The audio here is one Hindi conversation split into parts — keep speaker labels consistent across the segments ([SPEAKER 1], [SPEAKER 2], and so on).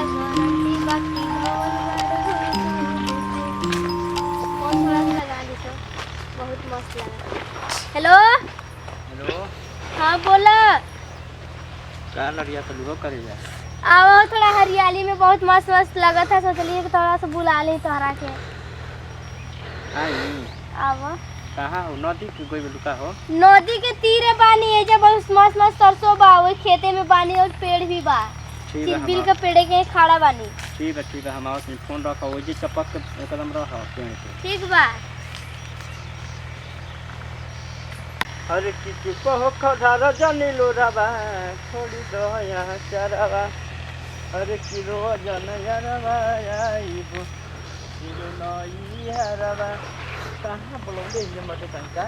[SPEAKER 1] गारंटी बाकी कौन थोड़ा सा लगा दी तो बहुत मस्त लगा। Hello
[SPEAKER 2] hello.
[SPEAKER 1] हाँ बोला।
[SPEAKER 2] का लड़िया तो लुहो करे जा।
[SPEAKER 1] आओ थोड़ा हरियाली में बहुत मस्त मस्त लगा था, सोचलिए कि थोड़ा सा बुला ले तोहरा के।
[SPEAKER 2] आई
[SPEAKER 1] आओ।
[SPEAKER 2] कहाँ हो? नदी के कोई लुका हो?
[SPEAKER 1] नदी के तीरे पानी है जब बहुत मस्त मस्त सरसों बा, वही खेते में पानी और पेड़ भी बा।
[SPEAKER 2] ठीक है
[SPEAKER 1] चिलबिल के पेड़ के खड़ा बानी।
[SPEAKER 2] ठीक है हम आवत फोन रखो वो जी चपक के एकदम रहो पेड़ पे।
[SPEAKER 1] ठीक बा।
[SPEAKER 2] अरे किसी को हो खधारा जानी लो रबा छोड़ी दो यहाँ चरवा। अरे किलो जन यरवा आईबो किलो नई हरवा। कहाँ बोलोगे ये मत कंका।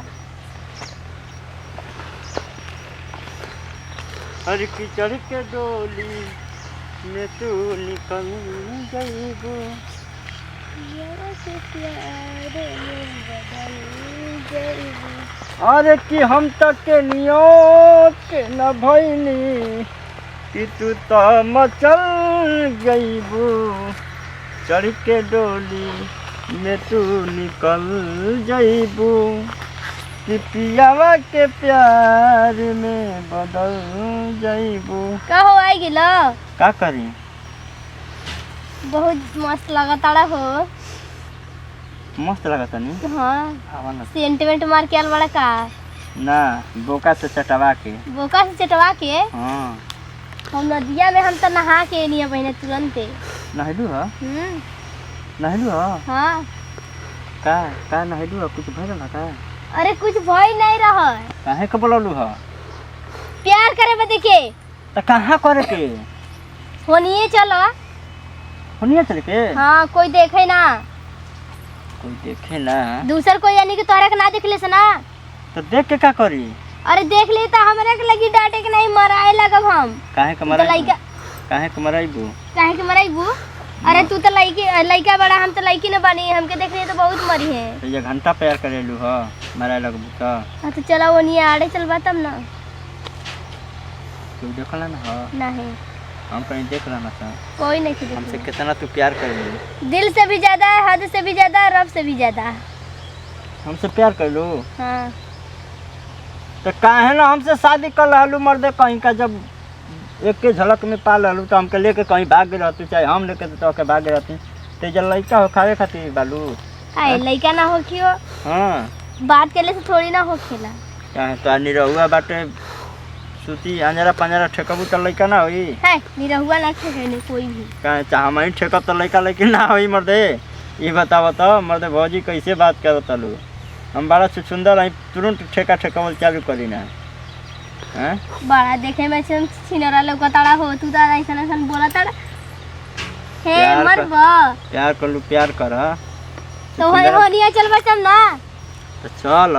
[SPEAKER 2] अरे कीचड़ के डोली में तू निकल जाइबो। अरे कि हम तक के नियत के न भइनी कि तू तो मचल गईबू। चढ़ के डोली में तू निकल जाइबू कि पियावा के प्यार में बदल जाइबू।
[SPEAKER 1] का हो आई गिलो?
[SPEAKER 2] का करी?
[SPEAKER 1] बहुत मस्त लगता हो।
[SPEAKER 2] मस्त लगता नहीं?
[SPEAKER 1] हाँ।
[SPEAKER 2] आवा ना।
[SPEAKER 1] सेंटिमेंट मार के आल बड़ा का?
[SPEAKER 2] ना बोका से चटवा के।
[SPEAKER 1] बोका से चटवा के?
[SPEAKER 2] हाँ।
[SPEAKER 1] हम नदिया में हम तो नहा के नहीं बहने तुरंते।
[SPEAKER 2] नहलू है? नहलू है?
[SPEAKER 1] हाँ।
[SPEAKER 2] का नहलू है? कुछ भइल ना का?
[SPEAKER 1] अरे कुछ भय नहीं रहा।
[SPEAKER 2] काहे के बोललू है?
[SPEAKER 1] प्यार करे बदे के।
[SPEAKER 2] तो कहाँ करे के?
[SPEAKER 1] होनिए चलो।
[SPEAKER 2] होनिया चल के?
[SPEAKER 1] हाँ कोई देखे ना।
[SPEAKER 2] कोई देखे ना?
[SPEAKER 1] दूसर कोई यानी कि तोहरा के ना देख ले ना।
[SPEAKER 2] तो देख के का करी?
[SPEAKER 1] अरे देख ले तो हमरा के लगी डांटे के नहीं मराए लगब हम।
[SPEAKER 2] काहे के मराइबू? काहे के मराइबू?
[SPEAKER 1] काहे के मराइबू? अरे तू तो लइका बड़ा, हम तो लइकी न बानी, हमके देख रही तो बहुत मरी है।
[SPEAKER 2] तो ये घंटा प्यार करेलू ह मराए लगबू तो?
[SPEAKER 1] हाँ तो चला वो नहीं आड़े चलबा तब ना।
[SPEAKER 2] तू देखला ना ह?
[SPEAKER 1] नहीं।
[SPEAKER 2] हम कहीं देख रहा ना था।
[SPEAKER 1] कोई नहीं देख।
[SPEAKER 2] हमसे कितना तू प्यार करेलू?
[SPEAKER 1] दिल से भी ज्यादा, हद से भी ज्यादा, रब से भी ज्यादा।
[SPEAKER 2] हमसे प्यार करलू?
[SPEAKER 1] हाँ।
[SPEAKER 2] तो काहे ना हमसे शादी कर लहलू मर्दे कहीं का? जब एक के झलक में पा लहलू तो हमके लेके कहीं भाग गए रहती, चाहे हम लेके तो के भाग गए रहती। ते जब लड़का हो खावे खातिर बालू।
[SPEAKER 1] आए लइका ना हो क्यों?
[SPEAKER 2] हाँ।
[SPEAKER 1] बात करले से थोड़ी ना हो खेला।
[SPEAKER 2] काहे तो निरहुआ बाटे सूती अंजरा पंजरा ठेकबू तो लड़का ना होई?
[SPEAKER 1] है निरहुआ ना ठेके नहीं कोई भी।
[SPEAKER 2] काहे चाह हम ही ठेकब तो लड़का लेकिन ना होई मर्दे? ये बताओ तो मर्दे भौजी कैसे बात करत लू? हम बड़ा सुंदर है, तुरंत ठेका ठेकावल चालू करी ना। हैं? बड़ा
[SPEAKER 1] देखे में छिनरा लौकताड़ा हो, तू तो ऐसा ऐसा बोलताड़ा। हे मरबा।
[SPEAKER 2] प्यार कर लू, प्यार कर।
[SPEAKER 1] तो होनिया चलबा तब ना।
[SPEAKER 2] तो चल।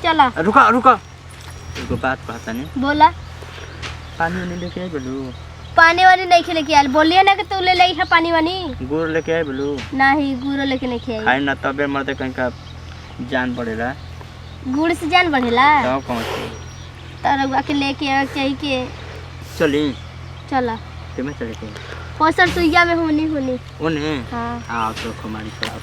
[SPEAKER 1] चला।
[SPEAKER 2] रुका रुका एगो बात कहता नहीं।
[SPEAKER 1] बोला।
[SPEAKER 2] पानी वानी लेके आई बोलू?
[SPEAKER 1] पानी वानी नहीं खेले के आल, बोलिए ना कि तू ले लई है पानी वानी।
[SPEAKER 2] गुड़ लेके आई बोलू?
[SPEAKER 1] नहीं गुड़ लेके नहीं खेई।
[SPEAKER 2] खाई ना तबे मर्दे कहीं का जान बढ़ेला।
[SPEAKER 1] गुड़ से जान बढ़ेला?
[SPEAKER 2] तो कौन सी?
[SPEAKER 1] तरवा के लेके आ चाहिए के।
[SPEAKER 2] चली।
[SPEAKER 1] चला।
[SPEAKER 2] तुम्हें चले के?
[SPEAKER 1] पोसर सुइया में होनी होनी।
[SPEAKER 2] उन्हें?
[SPEAKER 1] हाँ।
[SPEAKER 2] आओ तो हमारी चला